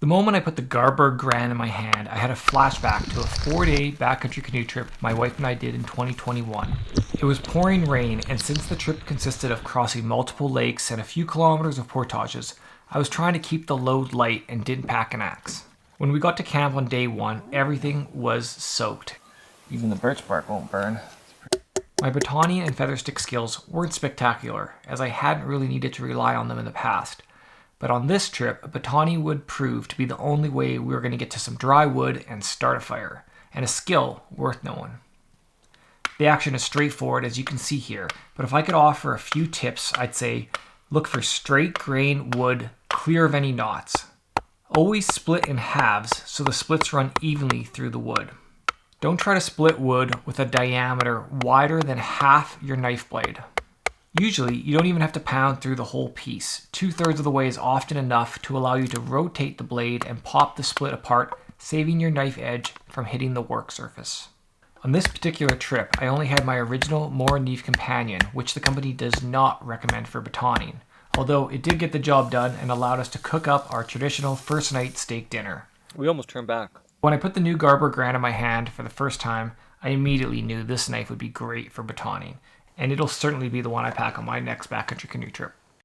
The moment I put the Garberg Grand in my hand, I had a flashback to a 4-day backcountry canoe trip my wife and I did in 2021. It was pouring rain, and since the trip consisted of crossing multiple lakes and a few kilometers of portages, I was trying to keep the load light and didn't pack an axe. When we got to camp on day 1, everything was soaked. Even the birch bark won't burn. My batoning and feather stick skills weren't spectacular, as I hadn't really needed to rely on them in the past. But on this trip, batoning would prove to be the only way we were going to get to some dry wood and start a fire, and a skill worth knowing. The action is straightforward, as you can see here, but if I could offer a few tips, I'd say look for straight grain wood clear of any knots. Always split in halves so the splits run evenly through the wood. Don't try to split wood with a diameter wider than half your knife blade. Usually, you don't even have to pound through the whole piece. 2/3 of the way is often enough to allow you to rotate the blade and pop the split apart, saving your knife edge from hitting the work surface. On this particular trip, I only had my original Morakniv companion, which the company does not recommend for batoning, although it did get the job done and allowed us to cook up our traditional first night steak dinner. We almost turned back. When I put the new Garberg Grand in my hand for the first time, I immediately knew this knife would be great for batoning, and it'll certainly be the one I pack on my next backcountry canoe trip.